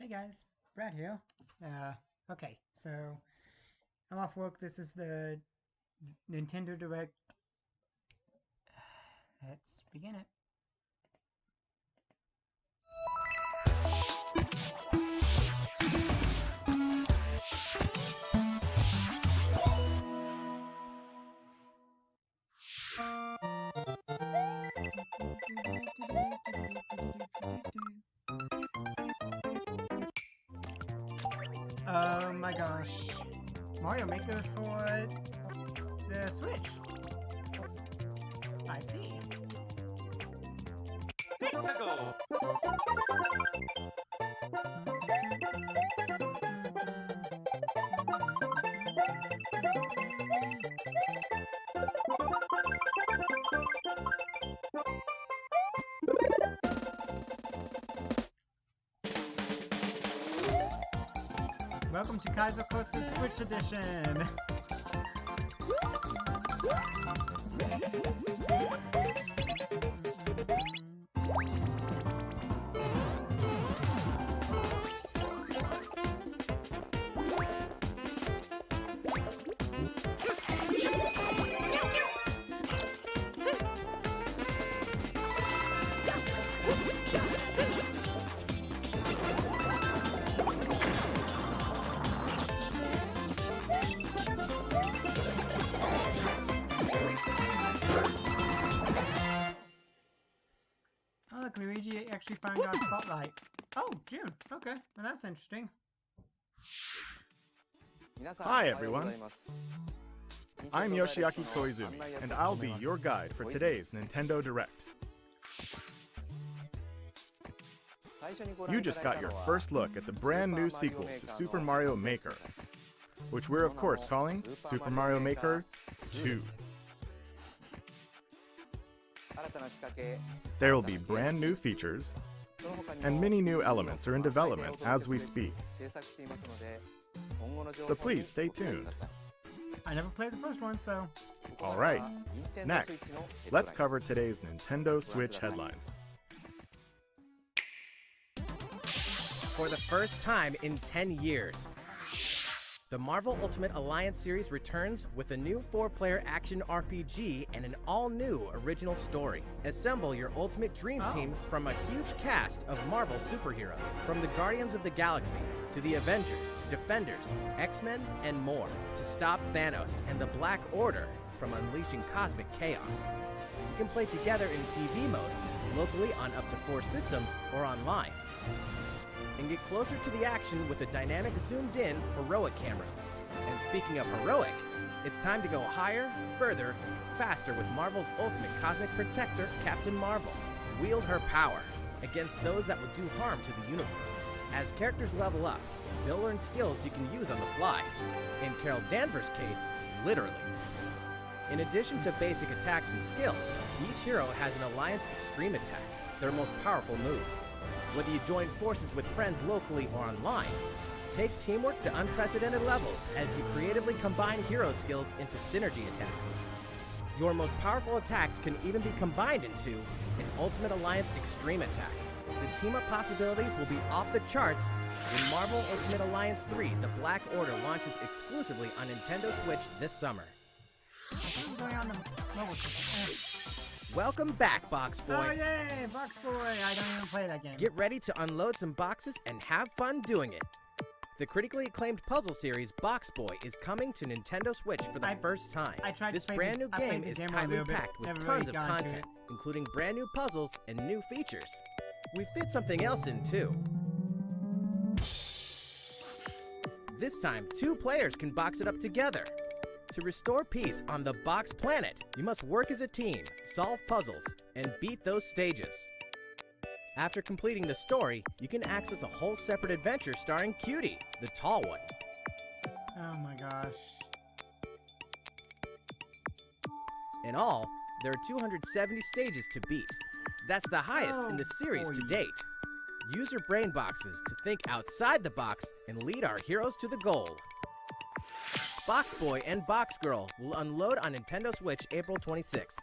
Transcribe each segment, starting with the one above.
Hey guys, Brad here. Okay, so I'm off work. This is the Nintendo Direct. Let's begin it. Oh my gosh. Mario Maker for the Switch. I see. Welcome to Kaiser Coaster's Switch Edition! Oh, look, Luigi actually found our spotlight. Oh, June. Okay, well that's interesting. Hi everyone, I'm Yoshiaki Koizumi, and I'll be your guide for today's Nintendo Direct. You just got your first look at the brand new sequel to Super Mario Maker, which we're of course calling Super Mario Maker 2. There will be brand new features, and many new elements are in development as we speak. So please stay tuned. I never played the first one, so... Alright, next, let's cover today's Nintendo Switch headlines. For the first time in 10 years, the Marvel Ultimate Alliance series returns with a new 4-player action RPG and an all-new original story. Assemble your ultimate dream team from a huge cast of Marvel superheroes, from the Guardians of the Galaxy to the Avengers, Defenders, X-Men, and more, to stop Thanos and the Black Order from unleashing cosmic chaos. You can play together in TV mode, locally on up to 4 systems, or online. And get closer to the action with a dynamic zoomed-in heroic camera. And speaking of heroic, it's time to go higher, further, faster with Marvel's ultimate cosmic protector, Captain Marvel. Wield her power against those that will do harm to the universe. As characters level up, they'll learn skills you can use on the fly. In Carol Danvers' case, literally. In addition to basic attacks and skills, each hero has an Alliance Extreme Attack, their most powerful move. Whether you join forces with friends locally or online, take teamwork to unprecedented levels as you creatively combine hero skills into synergy attacks. Your most powerful attacks can even be combined into an Ultimate Alliance Extreme Attack. The team-up possibilities will be off the charts when Marvel Ultimate Alliance 3: The Black Order launches exclusively on Nintendo Switch this summer. What's going on the mobile system? Welcome back, Box Boy. Oh yay, Box Boy! I don't even play that game. Get ready to unload some boxes and have fun doing it. The critically acclaimed puzzle series Box Boy is coming to Nintendo Switch for the first time. This brand new game is tightly packed with tons of content, including brand new puzzles and new features. We fit something else in too. This time, 2 players can box it up together. To restore peace on the Box Planet, you must work as a team, solve puzzles, and beat those stages. After completing the story, you can access a whole separate adventure starring Cutie, the tall one. Oh my gosh. In all, there are 270 stages to beat. That's the highest in the series to date. Use your brain boxes to think outside the box and lead our heroes to the goal. Box Boy and Box Girl will unload on Nintendo Switch April 26th.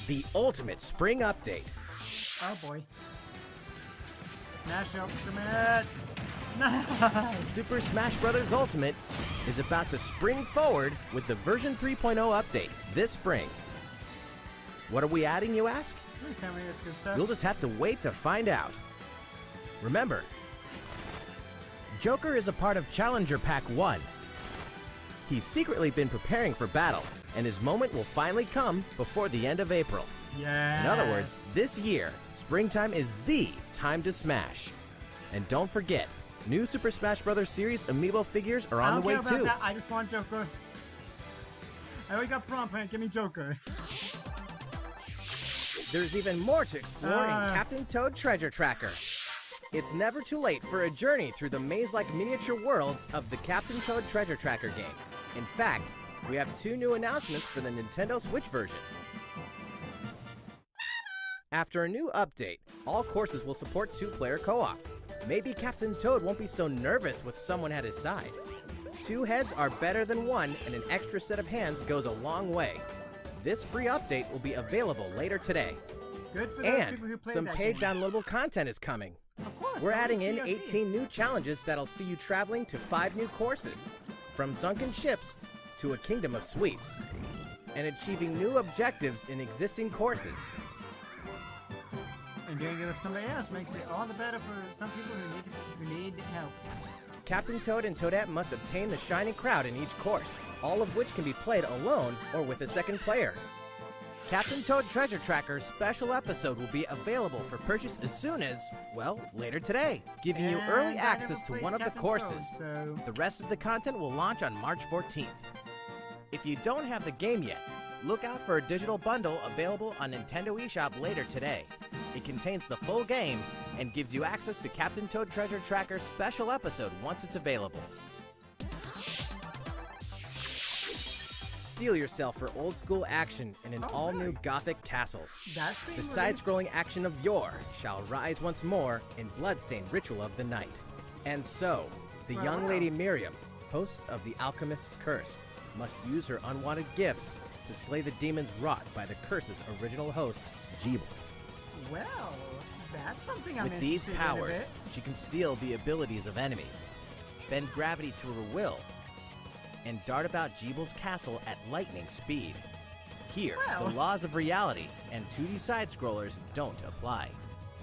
The Ultimate Spring Update. Oh boy. Smash Ultimate! Nice! Super Smash Bros. Ultimate is about to spring forward with the version 3.0 update this spring. What are we adding, you ask? Please tell me it's good stuff. You'll just have to wait to find out. Remember, Joker is a part of Challenger Pack 1. He's secretly been preparing for battle, and his moment will finally come before the end of April. Yes. In other words, this year, springtime is the time to smash. And don't forget, new Super Smash Bros. Series amiibo figures are on the way I don't care too. about that. I just want Joker. I already got Prompt, give me Joker. There's even more to explore in Captain Toad Treasure Tracker. It's never too late for a journey through the maze-like miniature worlds of the Captain Toad Treasure Tracker game. In fact, we have 2 new announcements for the Nintendo Switch version. After a new update, all courses will support 2-player co-op. Maybe Captain Toad won't be so nervous with someone at his side. 2 heads are better than 1, and an extra set of hands goes a long way. This free update will be available later today. Good for those people who And played some that paid game. downloadable content is coming. Of course, We're so adding is in DLC. 18 new challenges that'll see you traveling to 5 new courses, from sunken ships to a kingdom of sweets, and achieving new objectives in existing courses. And doing it with somebody else makes it all the better for some people who need help. Captain Toad and Toadette must obtain the Shining Crowd in each course, all of which can be played alone or with a second player. Captain Toad Treasure Tracker special episode will be available for purchase as soon as, well, later today, giving you And early I access never to played one of the Captain courses. Toad, so The rest of the content will launch on March 14th. If you don't have the game yet, look out for a digital bundle available on Nintendo eShop later today. It contains the full game and gives you access to Captain Toad Treasure Tracker special episode once it's available. Steel yourself for old school action in an all-new Gothic castle. that's being The released. side-scrolling action of yore shall rise once more in bloodstained ritual of the night. And so, the Wow. young lady Miriam, host of the Alchemist's Curse, must use her unwanted gifts to slay the demons wrought by the curse's original host, Jeeble. Well, that's something I'm With these interested in a powers, bit. she can steal the abilities of enemies, bend gravity to her will, and dart about Jeeble's castle at lightning speed. Here, Well. the laws of reality and 2D side-scrollers don't apply.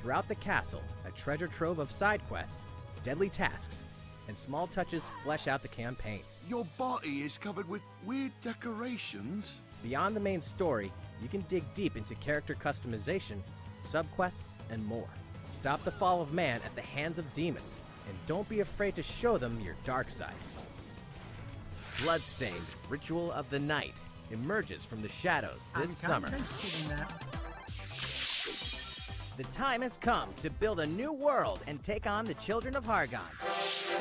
Throughout the castle, a treasure trove of side quests, deadly tasks, and small touches flesh out the campaign. Your body is covered with weird decorations. Beyond the main story, you can dig deep into character customization, subquests, and more. Stop the fall of man at the hands of demons, and don't be afraid to show them your dark side. Bloodstained Ritual of the Night emerges from the shadows this I'm summer. kind of interested in that. The time has come to build a new world and take on the children of Hargon.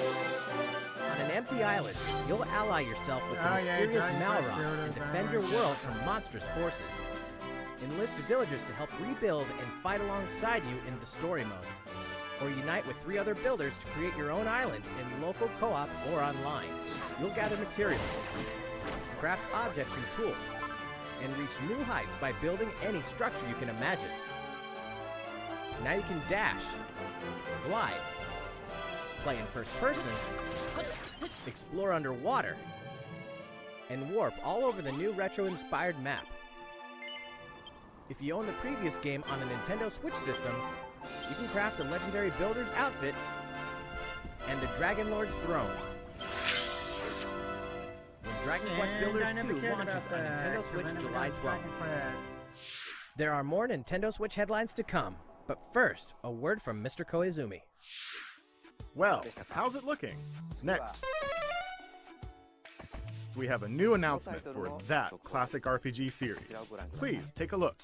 On an empty island, you'll ally yourself with the Oh, yeah, mysterious Dragon Quest Malron builders, and I defend your like world that. from monstrous forces. Enlist villagers to help rebuild and fight alongside you in the story mode. Or unite with 3 other builders to create your own island in local co-op or online. You'll gather materials, craft objects and tools, and reach new heights by building any structure you can imagine. Now you can dash, glide, play in first person, explore underwater, and warp all over the new retro-inspired map. If you own the previous game on a Nintendo Switch system, you can craft the legendary builder's outfit and the Dragon Lord's throne. When Dragon Quest And I Builders never 2 cared launches about on that, Nintendo 'cause Switch I never July got 12th. Dragon Quest. There are more Nintendo Switch headlines to come, but first, a word from Mr. Koizumi. Well, how's it looking? Next, we have a new announcement for that classic RPG series. Please take a look.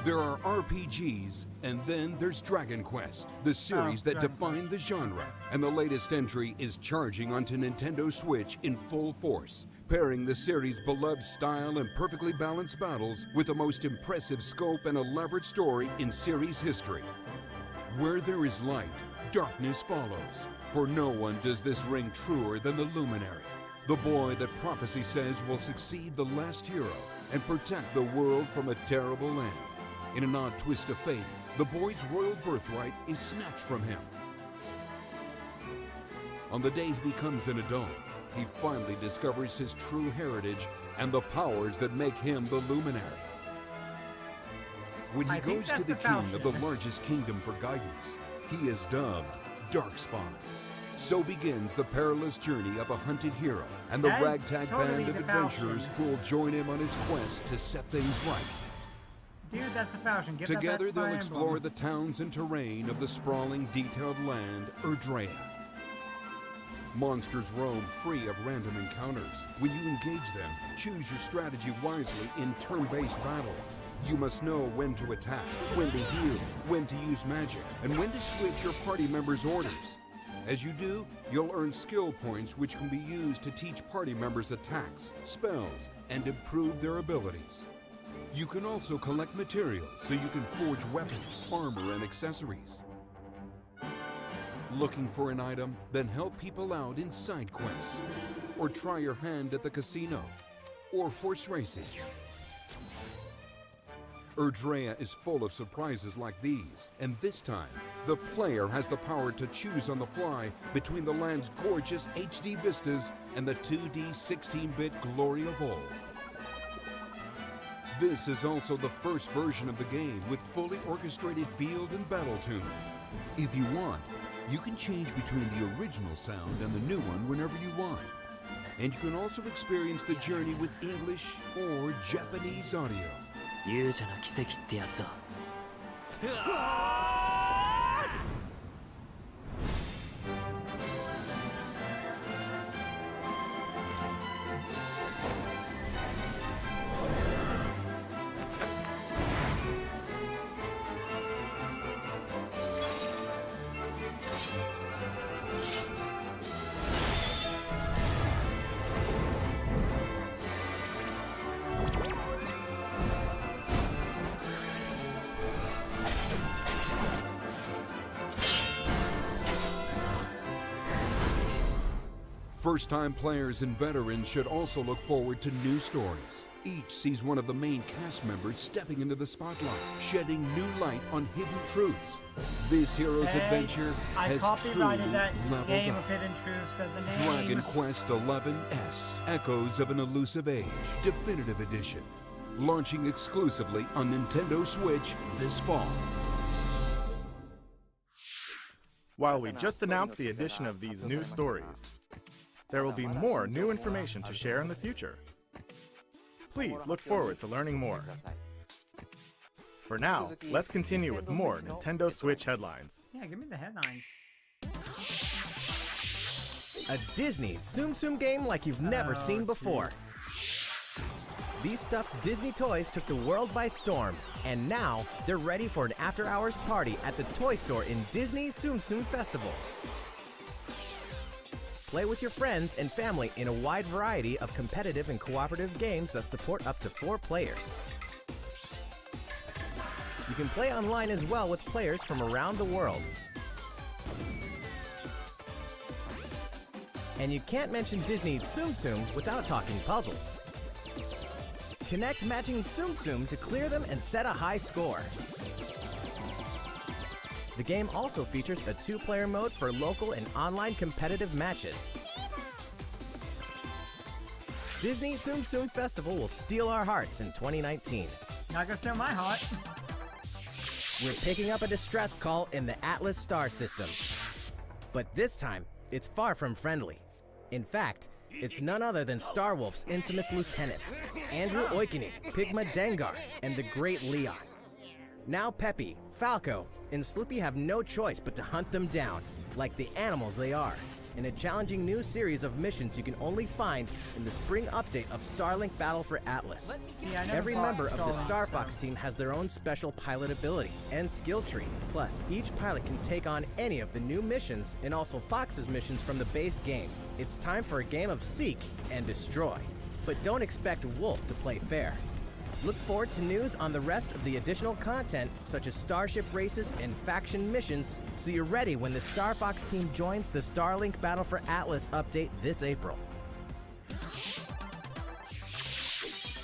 There are RPGs, and then there's Dragon Quest, the series that Dragon defined the genre. And the latest entry is charging onto Nintendo Switch in full force, pairing the series' beloved style and perfectly balanced battles with the most impressive scope and elaborate story in series history. Where there is light, darkness follows. For no one does this ring truer than the Luminary, the boy that prophecy says will succeed the last hero and protect the world from a terrible land. In an odd twist of fate, the boy's royal birthright is snatched from him. On the day he becomes an adult, he finally discovers his true heritage and the powers that make him the luminary. When he goes to the king of the largest kingdom for guidance, he is dubbed Darkspawn. So begins the perilous journey of a hunted hero and the ragtag band of adventurers who will join him on his quest to set things right. Dude, that's the Falchion. Together they'll explore the towns and terrain of the sprawling, detailed land, Erdrea. Monsters roam free of random encounters. When you engage them, choose your strategy wisely in turn-based battles. You must know when to attack, when to heal, when to use magic, and when to switch your party members' orders. As you do, you'll earn skill points which can be used to teach party members attacks, spells, and improve their abilities. You can also collect materials so you can forge weapons, armor, and accessories. Looking for an item? Then help people out in side quests. Or try your hand at the casino. Or horse racing. Erdrea is full of surprises like these, and this time, the player has the power to choose on the fly between the land's gorgeous HD vistas and the 2D 16-bit glory of old. This is also the first version of the game with fully orchestrated field and battle tunes. If you want, you can change between the original sound and the new one whenever you want. And you can also experience the journey with English or Japanese audio. 勇者の奇跡ってやつだ。First-time players and veterans should also look forward to new stories. Each sees one of the main cast members stepping into the spotlight, shedding new light on hidden truths. This hero's adventure has truly leveled up. Hidden Truths as a name. Dragon Quest XI-S, Echoes of an Elusive Age, Definitive Edition. Launching exclusively on Nintendo Switch this fall. While we just announced the addition of these new stories, there will be more new information to share in the future. Please look forward to learning more. For now, let's continue with more Nintendo Switch headlines. Yeah, give me the headlines. A Disney Tsum Tsum game like you've never seen before. These stuffed Disney toys took the world by storm, and now they're ready for an after-hours party at the toy store in Disney Tsum Tsum Festival. Play with your friends and family in a wide variety of competitive and cooperative games that support up to 4 players. You can play online as well with players from around the world. And you can't mention Disney Tsum Tsum without talking puzzles. Connect matching Tsum Tsum to clear them and set a high score. The game also features a 2-player mode for local and online competitive matches. Disney Tsum Tsum Festival will steal our hearts in 2019. Not gonna steal my heart. We're picking up a distress call in the Atlas star system. But this time, it's far from friendly. In fact, it's none other than Starwolf's infamous lieutenants, Andrew Oikini, Pigma Dengar, and the Great Leon. Now Peppy, Falco, and Slippy have no choice but to hunt them down, like the animals they are, in a challenging new series of missions you can only find in the spring update of StarLink Battle for Atlas. Yeah, Every member of the Star Fox team has their own special pilot ability and skill tree. Plus, each pilot can take on any of the new missions and also Fox's missions from the base game. It's time for a game of seek and destroy. But don't expect Wolf to play fair. Look forward to news on the rest of the additional content, such as starship races and faction missions, so you're ready when the Star Fox team joins the StarLink Battle for Atlas update this April.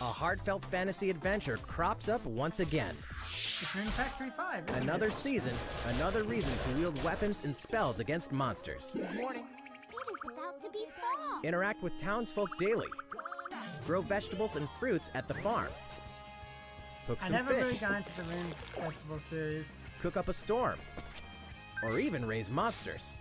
A heartfelt fantasy adventure crops up once again. It's Rune Factory 5. isn't Another it? season, another reason to wield weapons and spells against monsters. It is about to be fall. Interact with townsfolk daily. Grow vegetables and fruits at the farm. Cook I some never really fish. got into the Rune Festival series. Cook up a storm. Or even raise monsters.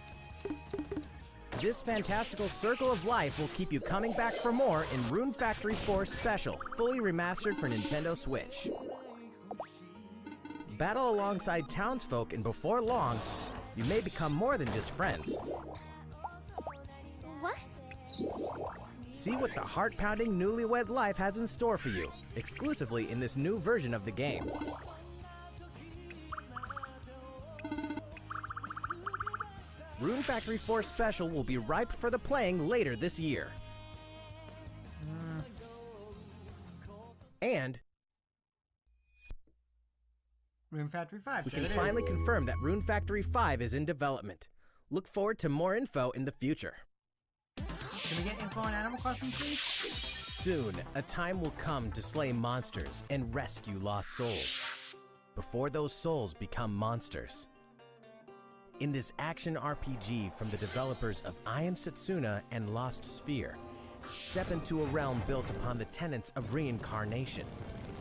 This fantastical circle of life will keep you coming back for more in Rune Factory 4 Special, fully remastered for Nintendo Switch. Battle alongside townsfolk, and before long, you may become more than just friends. What? See what the heart-pounding newlywed life has in store for you, exclusively in this new version of the game. Rune Factory 4 Special will be ripe for the playing later this year. And Rune Factory 5. we there can it is. finally confirm that Rune Factory 5 is in development. Look forward to more info in the future. Can we get info on Animal Crossing, please? Soon, a time will come to slay monsters and rescue lost souls, before those souls become monsters. In this action RPG from the developers of I Am Setsuna and Lost Sphere, step into a realm built upon the tenets of reincarnation.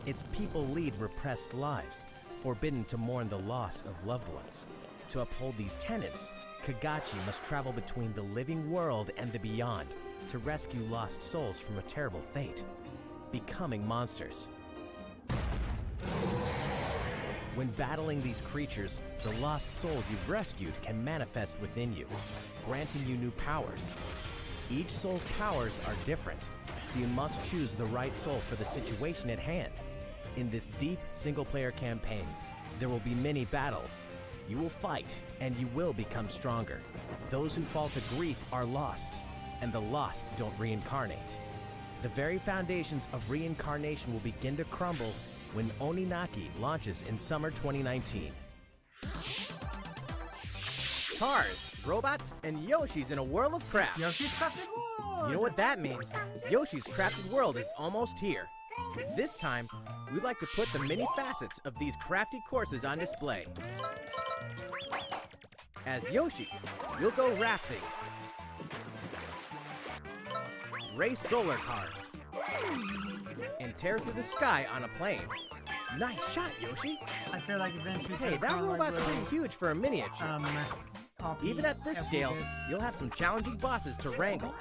Its people lead repressed lives, forbidden to mourn the loss of loved ones. To uphold these tenets, Kagachi must travel between the living world and the beyond to rescue lost souls from a terrible fate, becoming monsters. When battling these creatures, the lost souls you've rescued can manifest within you, granting you new powers. Each soul's powers are different, so you must choose the right soul for the situation at hand. In this deep single-player campaign, there will be many battles. You will fight, and you will become stronger. Those who fall to grief are lost, and the lost don't reincarnate. The very foundations of reincarnation will begin to crumble when Oninaki launches in summer 2019. Cars, robots, and Yoshi's in a world of crafts. Yoshi's Crafted World! You know what that means? Yoshi's Crafted World is almost here. This time, we'd like to put the many facets of these crafty courses on display. As Yoshi, you'll go rafting, race solar cars, and tear through the sky on a plane. Nice shot, Yoshi! I feel like eventually... Hey, that robot's pretty huge for a miniature. RP, Even at this scale, FPS. you'll have some challenging bosses to wrangle.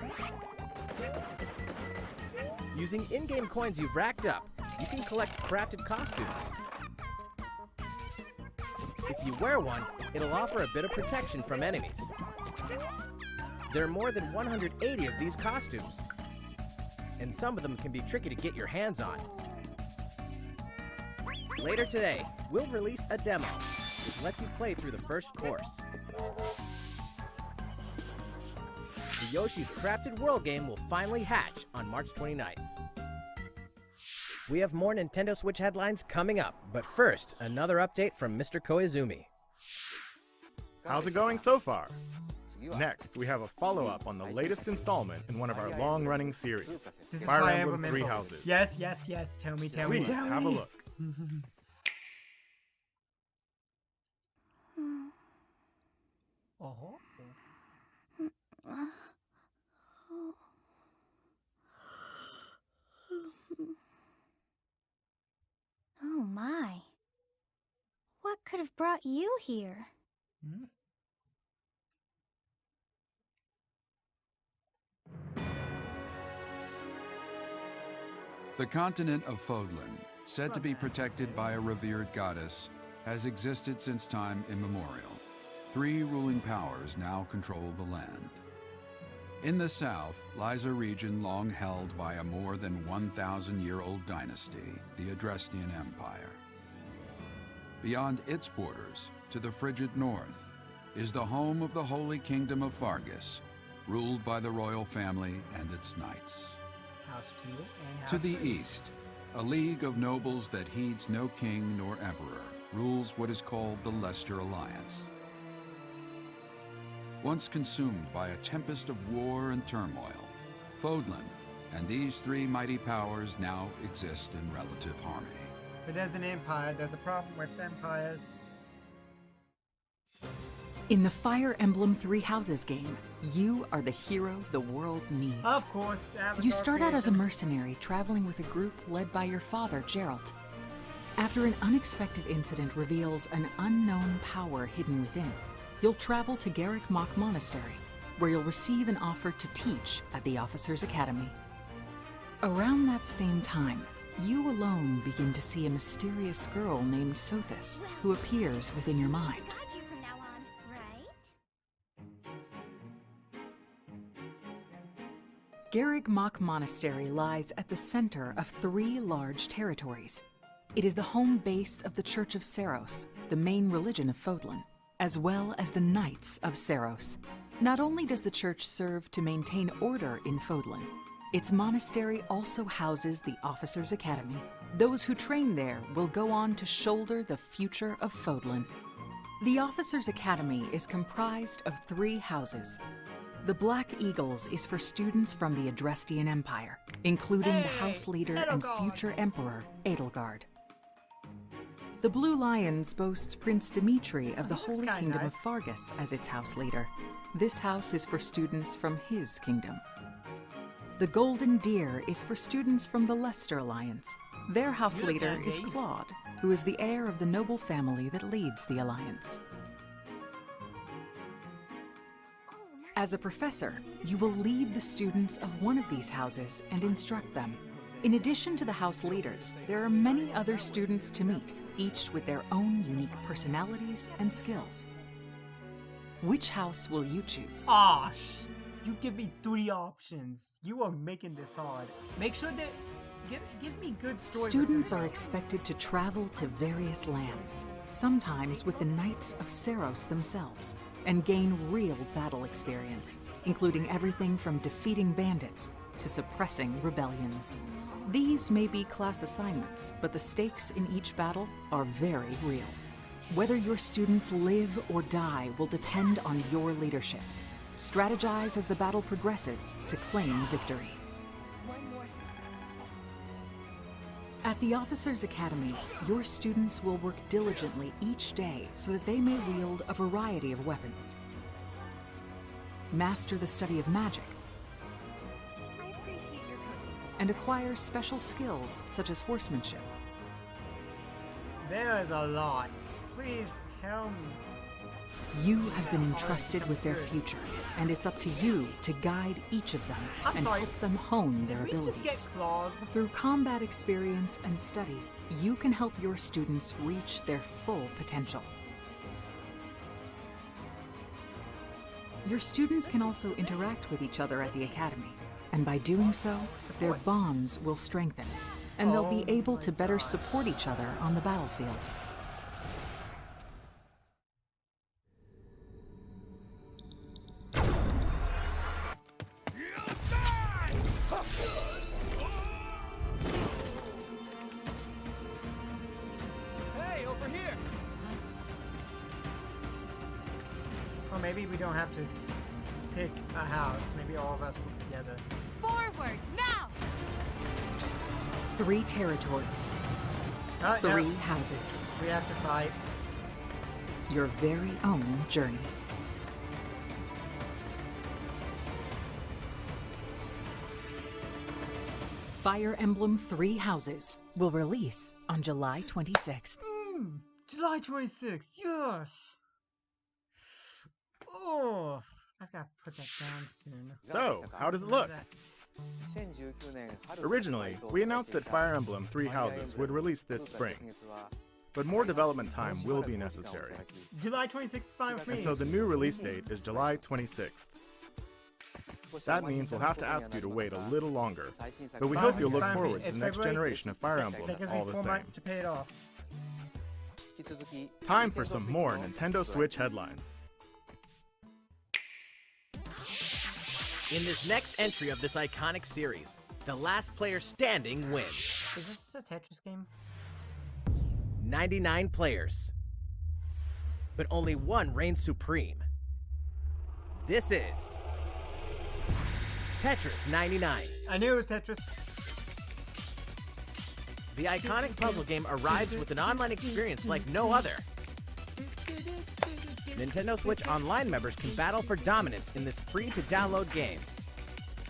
Using in-game coins you've racked up, you can collect crafted costumes. If you wear one, it'll offer a bit of protection from enemies. There are more than 180 of these costumes, and some of them can be tricky to get your hands on. Later today, we'll release a demo, which lets you play through the first course. The Yoshi's Crafted World game will finally hatch on March 29th. We have more Nintendo Switch headlines coming up, but first, another update from Mr. Koizumi. How's it going so far? Next, we have a follow-up on the latest installment in one of our long-running series, This is Fire Emblem Three Info. Houses. Yes, yes, yes. Tell me, tell me, Please tell me. have a look. Oh. Oh my. What could have brought you here? Hmm? The continent of Fodlan, said to be protected by a revered goddess, has existed since time immemorial. 3 ruling powers now control the land. In the south lies a region long held by a more than 1,000-year-old dynasty, the Adrestian Empire. Beyond its borders, to the frigid north, is the home of the Holy Kingdom of Fargus, ruled by the royal family and its knights. House 2 and House To the 3. east, a league of nobles that heeds no king nor emperor rules what is called the Leicester Alliance. Once consumed by a tempest of war and turmoil, Fodlan and these 3 mighty powers now exist in relative harmony. But there's an empire. There's a problem with empires. In the Fire Emblem Three Houses game, you are the hero the world needs. Of course, Avatar You start out as a creation. mercenary traveling with a group led by your father, Geralt. After an unexpected incident reveals an unknown power hidden within, you'll travel to Garrick Mach Monastery, where you'll receive an offer to teach at the Officers' Academy. Around that same time, you alone begin to see a mysterious girl named Sothis, who appears within your mind. Got you from now on, right? Garrick Mach Monastery lies at the center of 3 large territories. It is the home base of the Church of Seiros, the main religion of Fodlan, as well as the Knights of Seiros. Not only does the church serve to maintain order in Fodlan, its monastery also houses the Officers' Academy. Those who train there will go on to shoulder the future of Fodlan. The Officers' Academy is comprised of 3 houses. The Black Eagles is for students from the Adrestian Empire, including the House Leader and Edelgard. future Emperor, Edelgard. The Blue Lions boasts Prince Dimitri of the He looks Holy kinda Kingdom nice. of Fargus as its house leader. This house is for students from his kingdom. The Golden Deer is for students from the Leicester Alliance. Their house You look leader is handy. Claude, who is the heir of the noble family that leads the Alliance. As a professor, you will lead the students of one of these houses and instruct them. In addition to the house leaders, there are many other students to meet, each with their own unique personalities and skills. Which house will you choose? Ah, you give me 3 options. You are making this hard. Make sure that give me good story. Students are expected to travel to various lands, sometimes with the Knights of Seiros themselves, and gain real battle experience, including everything from defeating bandits to suppressing rebellions. These may be class assignments, but the stakes in each battle are very real. Whether your students live or die will depend on your leadership. Strategize as the battle progresses to claim victory. One more success. At the Officers' Academy, your students will work diligently each day so that they may wield a variety of weapons. Master the study of magic I appreciate your coaching. and acquire special skills such as horsemanship. There is a lot. Please tell me. You have been entrusted with their future, and it's up to you to guide each of them I'm and sorry. help them hone their Did we just get abilities. claws? Through combat experience and study, you can help your students reach their full potential. Your students can also interact with each other at the academy, and by doing so, their bonds will strengthen, and they'll be Oh able my to better God. support each other on the battlefield. Hey, over here! Or maybe we don't have to pick a house. Maybe all of us work together. Forward, now! 3 territories, Oh, 3 no. houses, We have to fight. your very own journey. Fire Emblem Three Houses will release on July 26th. July 26th. Yes. Oh, I gotta put that down soon. So, how does it look? Originally, we announced that Fire Emblem Three Houses would release this spring, but more development time will be necessary, July 26th is fine with me. and so the new release date is July 26th. That means we'll have to ask you to wait a little longer, but we hope you'll look forward to the next generation of Fire Emblem That gives all me the 4 same. months to pay it off. Time for some more Nintendo Switch headlines. In this next entry of this iconic series, the last player standing wins. Is this a Tetris game? 99 players. But only one reigns supreme. This is Tetris 99. I knew it was Tetris. The iconic puzzle game arrives with an online experience like no other. Nintendo Switch Online members can battle for dominance in this free-to-download game.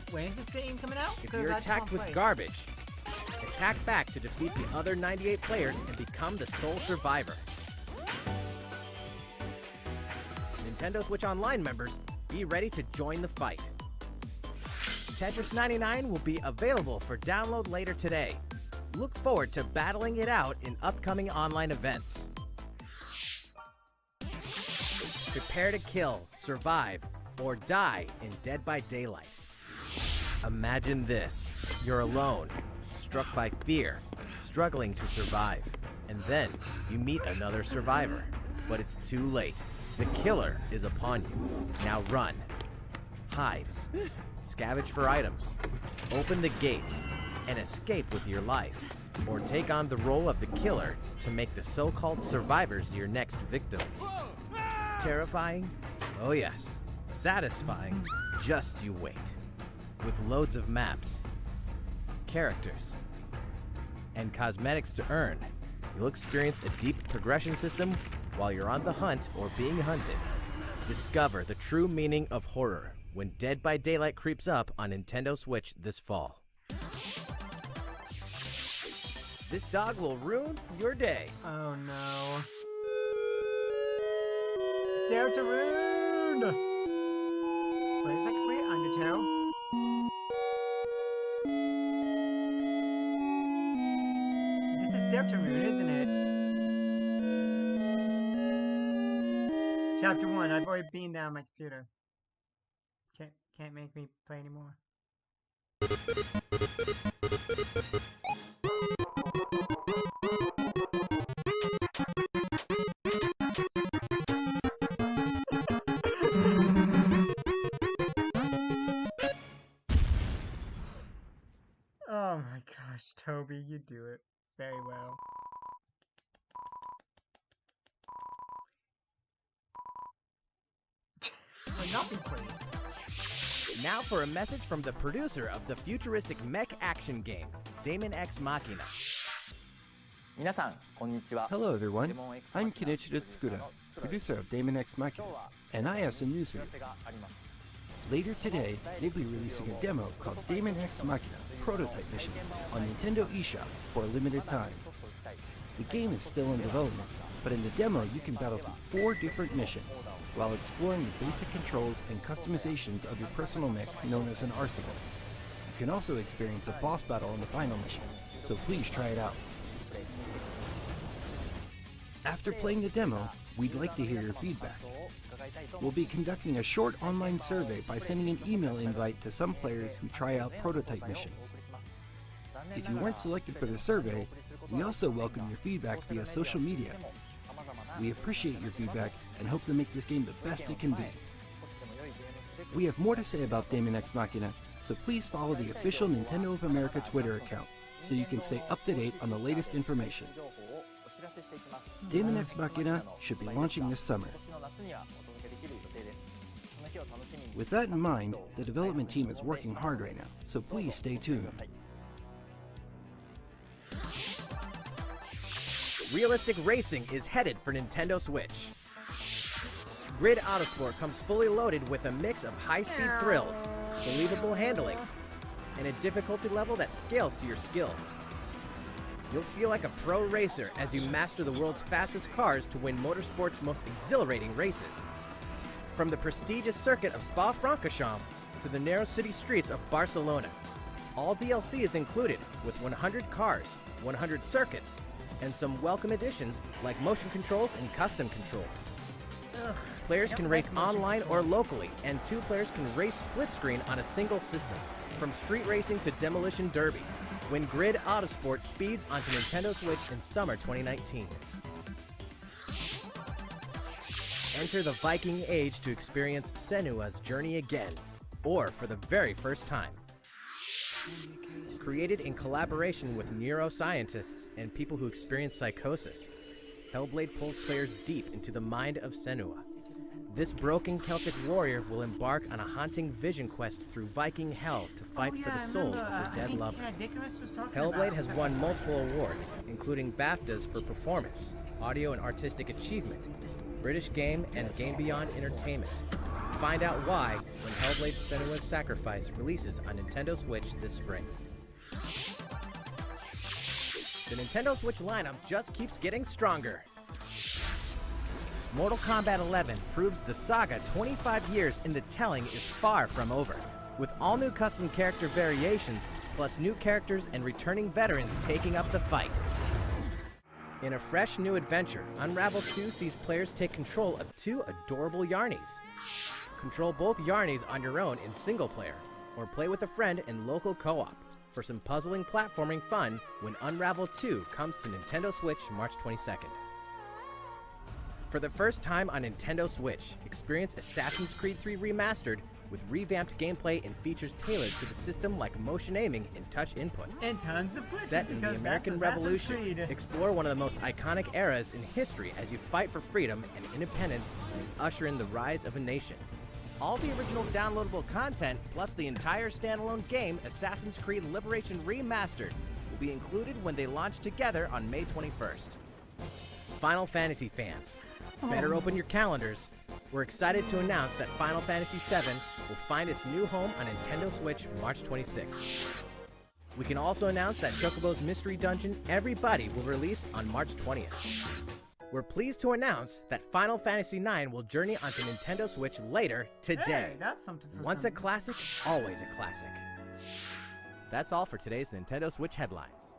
When is this game coming out? If you're attacked with garbage, attack back to defeat the other 98 players and become the sole survivor. Nintendo Switch Online members, be ready to join the fight. Tetris 99 will be available for download later today. Look forward to battling it out in upcoming online events. Prepare to kill, survive, or die in Dead by Daylight. Imagine this. You're alone, struck by fear, struggling to survive. And then you meet another survivor. But it's too late. The killer is upon you. Now run. Hide. Scavenge for items. Open the gates and escape with your life. Or take on the role of the killer to make the so-called survivors your next victims. Terrifying? Oh yes. Satisfying? Just you wait. With loads of maps, characters, and cosmetics to earn, you'll experience a deep progression system while you're on the hunt or being hunted. Discover the true meaning of horror when Dead by Daylight creeps up on Nintendo Switch this fall. This dog will ruin your day. Oh no. Dare to ruin! Wait a second, wait, Undertale. This is Deltarune, isn't it? Chapter 1, I've already beamed down my computer. Can't make me play anymore. Oh my gosh, Toby, you do it very well. Will not be played. Now for a message from the producer of the futuristic mech action game, Damon Ex Machina. Hello everyone, I'm Kenichiro Tsukuda, producer of Damon Ex Machina, and I have some news for you. Later today, they'll be releasing a demo called Damon Ex Machina Prototype Mission on Nintendo eShop for a limited time. The game is still in development, but in the demo you can battle through 4 different missions while exploring the basic controls and customizations of your personal mech known as an arsenal. You can also experience a boss battle in the final mission, so please try it out. After playing the demo, we'd like to hear your feedback. We'll be conducting a short online survey by sending an email invite to some players who try out prototype missions. If you weren't selected for the survey, we also welcome your feedback via social media. We appreciate your feedback and hope to make this game the best it can be. We have more to say about Damon Ex Machina, so please follow the official Nintendo of America Twitter account so you can stay up to date on the latest information. Damon Ex Machina should be launching this summer. With that in mind, the development team is working hard right now, so please stay tuned. Realistic racing is headed for Nintendo Switch. Grid Autosport comes fully loaded with a mix of high-speed thrills, believable handling, and a difficulty level that scales to your skills. You'll feel like a pro racer as you master the world's fastest cars to win motorsport's most exhilarating races. From the prestigious circuit of Spa-Francorchamps to the narrow city streets of Barcelona, all DLC is included with 100 cars, 100 circuits, and some welcome additions like motion controls and custom controls. Players can race online or locally, and 2 players can race split screen on a single system, from street racing to demolition derby, when Grid Autosport speeds onto Nintendo Switch in summer 2019. Enter the Viking Age to experience Senua's journey again, or for the very first time. Created in collaboration with neuroscientists and people who experience psychosis, Hellblade pulls players deep into the mind of Senua, This broken Celtic warrior will embark on a haunting vision quest through Viking hell to fight for the soul of her dead lover. Hellblade has won multiple awards, including BAFTAs for performance, audio and artistic achievement, British Game, and Game Beyond Entertainment. Find out why when Hellblade: Senua's Sacrifice releases on Nintendo Switch this spring. The Nintendo Switch lineup just keeps getting stronger. Mortal Kombat 11 proves the saga 25 years in the telling is far from over, with all new custom character variations, plus new characters and returning veterans taking up the fight. In a fresh new adventure, Unravel 2 sees players take control of two adorable Yarnies. Control both Yarnies on your own in single player, or play with a friend in local co-op for some puzzling platforming fun when Unravel 2 comes to Nintendo Switch March 22nd. For the first time on Nintendo Switch, experience Assassin's Creed 3 Remastered with revamped gameplay and features tailored to the system like motion aiming and touch input. And tons of glitches. Set in the American Revolution, explore one of the most iconic eras in history as you fight for freedom and independence and usher in the rise of a nation. All the original downloadable content, plus the entire standalone game, Assassin's Creed Liberation Remastered, will be included when they launch together on May 21st. Final Fantasy fans, better open your calendars. We're excited to announce that Final Fantasy VII will find its new home on Nintendo Switch March 26th. We can also announce that Chocobo's Mystery Dungeon Everybody will release on March 20th. We're pleased to announce that Final Fantasy IX will journey onto Nintendo Switch later today. Hey, that's something for Once a classic, always a classic. That's all for today's Nintendo Switch headlines.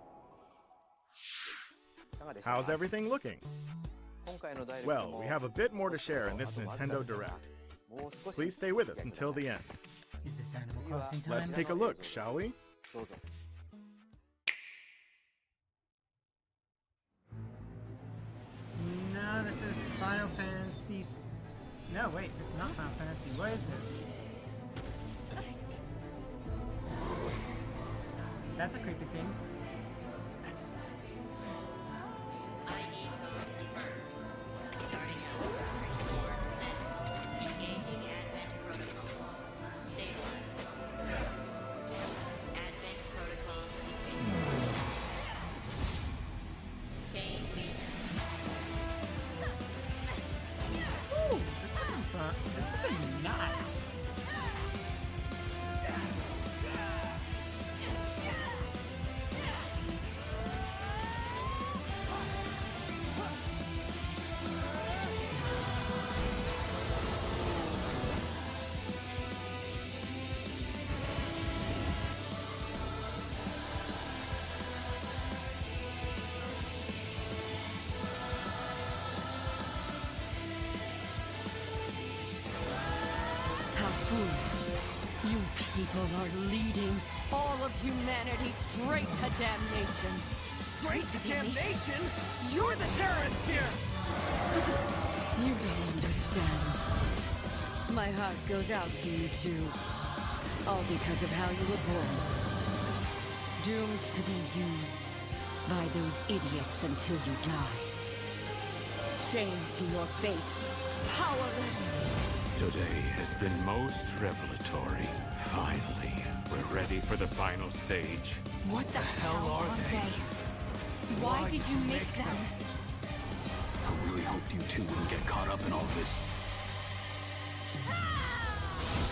How's everything looking? Well, we have a bit more to share in this Nintendo Direct. Please stay with us until the end. Is this Animal Crossing time? Let's take a look, shall we? No, this is Final Fantasy... No, wait, this is not Final Fantasy. What is this? That's a creepy thing. You people are leading all of humanity straight to damnation. Straight to damnation? You're the terrorist here! You don't understand. My heart goes out to you too. All because of how you were born. Doomed to be used by those idiots until you die. Chained to your fate. Powerless. Today has been most revelatory. Finally, we're ready for the final stage. What the hell are they? Why did you make them? I really hoped you two wouldn't get caught up in all this.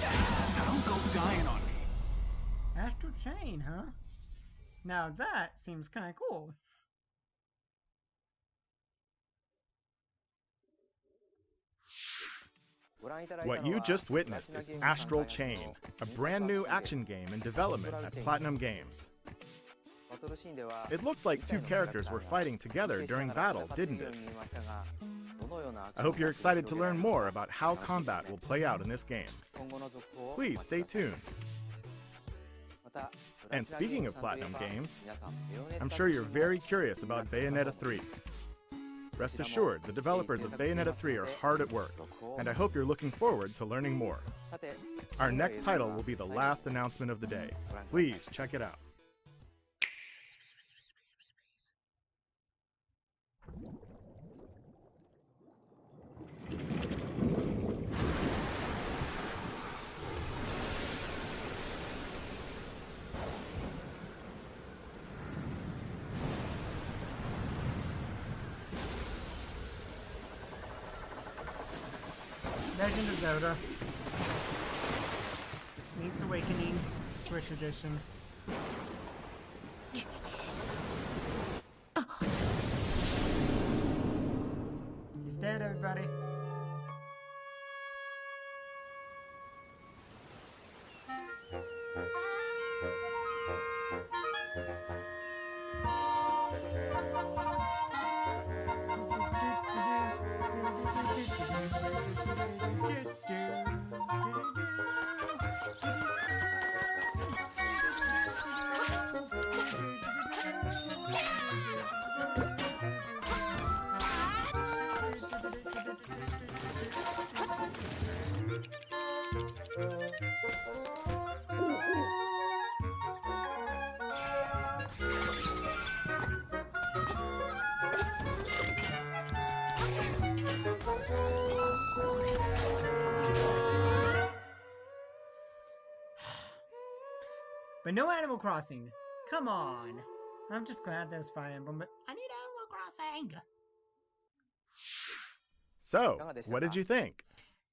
Now don't go dying on me. Astral Chain, huh? Now that seems kind of cool. What you just witnessed is Astral Chain, a brand new action game in development at Platinum Games. It looked like two characters were fighting together during battle, didn't it? I hope you're excited to learn more about how combat will play out in this game. Please stay tuned. And speaking of Platinum Games, I'm sure you're very curious about Bayonetta 3. Rest assured, the developers of Bayonetta 3 are hard at work, and I hope you're looking forward to learning more. Our next title will be the last announcement of the day. Please check it out. Legend of Zelda. Link's Awakening, Switch Edition. He's dead, everybody. But no Animal Crossing. Come on. I'm just glad there's Fire Emblem, but I need Animal Crossing. So, what did you think?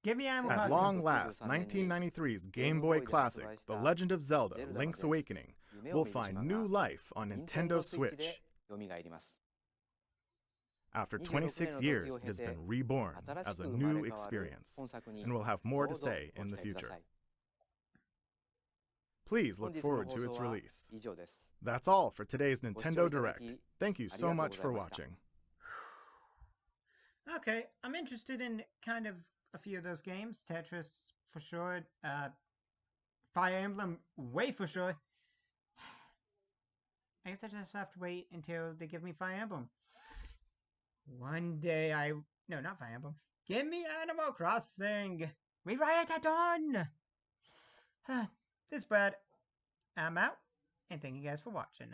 Give me Animal At Crossing. long last, 1993's Game Boy classic, The Legend of Zelda: Link's Awakening, will find new life on Nintendo Switch. After 26 years, it has been reborn as a new experience, and we'll have more to say in the future. Please look forward to its release. That's all for today's Nintendo Direct. Thank you so much for watching. Okay, I'm interested in kind of a few of those games. Tetris, for sure. Fire Emblem, way for sure. I guess I just have to wait until they give me Fire Emblem. One day No, not Fire Emblem. Give me Animal Crossing! We riot at dawn! This is Brad. I'm out, and thank you guys for watching.